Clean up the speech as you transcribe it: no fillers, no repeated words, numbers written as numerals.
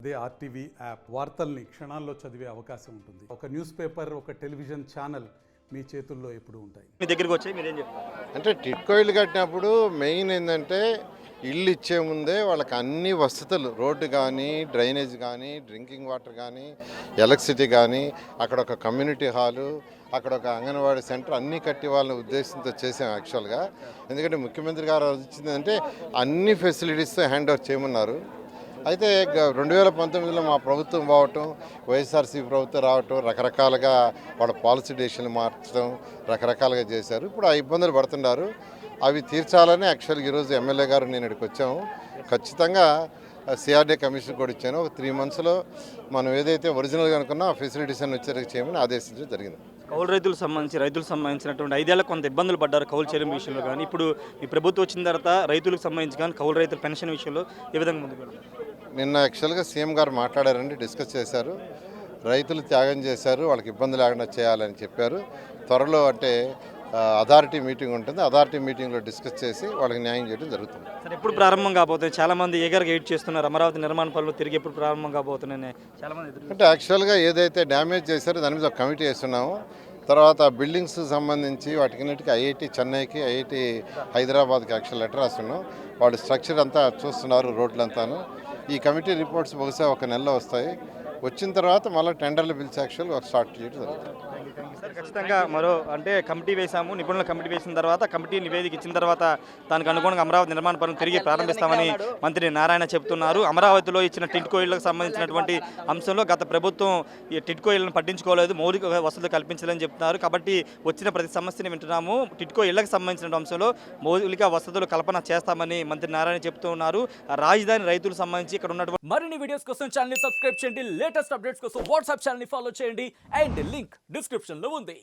అదే RTV app వార్తల్ని క్షణాల్లో చదివే అవకాశం ఉంటుంది. ఒక న్యూస్ పేపర్, ఒక టెలివిజన్ ఛానల్ మీ చేతుల్లో ఎప్పుడు ఉంటాయి. మీ దగ్గరికి వచ్చి మీరేం చెప్తారు? అంటే టిట్కో ఇల్లు కట్టినప్పుడు మెయిన్ ఏంటంటే ఇల్లు ఇచ్చే ముందే వాళ్ళకి అన్ని వసతులు, రోడ్డు కానీ, డ్రైనేజ్ కానీ, డ్రింకింగ్ వాటర్ కానీ, ఎలక్ట్రిసిటీ కానీ, అక్కడ ఒక కమ్యూనిటీ హాలు, అక్కడ ఒక అంగన్వాడీ సెంటర్ అన్నీ కట్టి వాళ్ళ ఉద్దేశంతో చేసాం యాక్చువల్గా. ఎందుకంటే ముఖ్యమంత్రి గారు వచ్చిందంటే అన్ని ఫెసిలిటీస్తో హ్యాండ్ ఓవర్ చేయమన్నారు. అయితే 2019లో మా ప్రభుత్వం పోవటం, వైఎస్ఆర్సీ ప్రభుత్వం రావటం, రకరకాలుగా వాళ్ళ పాలసీ డెసిషన్లు మార్చడం రకరకాలుగా చేశారు. ఇప్పుడు ఆ ఇబ్బందులు పడుతున్నారు. అవి తీర్చాలని యాక్చువల్గా ఈరోజు ఎమ్మెల్యే గారు నేను ఇక్కడికి వచ్చాము. ఖచ్చితంగా సిఆర్డీ కమిషన్ కూడా ఇచ్చాను. ఒక 3 monthsలో మనం ఏదైతే ఒరిజినల్గా అనుకున్నా ఆ ఫెసిలిటీస్ అన్ని వచ్చేటట్టు చేయమని ఆదేశించడం జరిగింది. కౌలు రైతులకు సంబంధించినటువంటి 5 ఏళ్ళ కొంత ఇబ్బందులు పడ్డారు కౌలు చెల్లింపు విషయంలో కానీ. ఇప్పుడు ఈ ప్రభుత్వం వచ్చిన తర్వాత రైతులకు సంబంధించి కానీ కౌలు రైతుల పెన్షన్ విషయంలో ఏ విధంగా ముందుకు వెళ్తారు? నిన్న యాక్చువల్గా సీఎం గారు మాట్లాడారండి, డిస్కస్ చేశారు. రైతులు త్యాగం చేశారు, వాళ్ళకి ఇబ్బంది లేకుండా చేయాలని చెప్పారు. త్వరలో అంటే అథారిటీ మీటింగ్ ఉంటుంది, అథారిటీ మీటింగ్లో డిస్కస్ చేసి వాళ్ళకి న్యాయం చేయడం జరుగుతుంది. సరే, ఎప్పుడు ప్రారంభం కాబోతుంది? చాలామంది ఏగర్గా వెయిట్ చేస్తున్నారు. అమరావతి నిర్మాణ పనులు తిరిగి ఎప్పుడు ప్రారంభం కాబోతున్నాయని చాలామంది ఎదురు. అంటే యాక్చువల్గా ఏదైతే డ్యామేజ్ చేశారో దాని మీద ఒక కమిటీ వేస్తున్నాము. తర్వాత బిల్డింగ్స్ సంబంధించి వాటికన్నిటికీ ఐఐటి చెన్నైకి, ఐఐటి హైదరాబాద్కి యాక్చువల్ లెటర్ రాస్తున్నాం. వాళ్ళు స్ట్రక్చర్ అంతా చూస్తున్నారు, రోడ్లంతాను. ఈ కమిటీ రిపోర్ట్స్ బహుశా 1 నెలలో వస్తాయి. వచ్చిన తర్వాత మళ్ళీ టెండర్లు పిలిచి యాక్చువల్ స్టార్ట్ చేయడం జరుగుతుంది. సార్, ఖచ్చితంగా అంటే కమిటీ వేశాము, నిపుణుల కమిటీ వేసిన తర్వాత కమిటీ నివేదిక ఇచ్చిన తర్వాత దానికి అనుగుణంగా అమరావతి నిర్మాణ పనులు తిరిగి ప్రారంభిస్తామని మంత్రి నారాయణ చెబుతున్నారు. అమరావతిలో ఇచ్చిన టిట్కో ఇళ్లకు సంబంధించినటువంటి అంశంలో గత ప్రభుత్వం ఈ టిట్కో ఇళ్లను పట్టించుకోలేదు, మౌలిక వసతులు కల్పించాలని చెప్తున్నారు. కాబట్టి వచ్చిన ప్రతి సమస్యని వింటున్నాము. టిట్కో ఇళ్లకు సంబంధించిన అంశంలో మౌలిక వసతులు కల్పన చేస్తామని మంత్రి నారాయణ చెబుతున్నారు. రాజధాని రైతులకు సంబంధించి ఇక్కడ ఉన్నటువంటి మరిన్ని వీడియోస్ కోసం ఛానల్ ని సబ్స్క్రైబ్ చేయండి. లేటెస్ట్ అప్డేట్స్ కోసం వాట్సాప్ ఛానల్ ని ఫాలో చేయండి. అండ్ లింక్ డిస్క్రిప్షన్ లో ఉంది.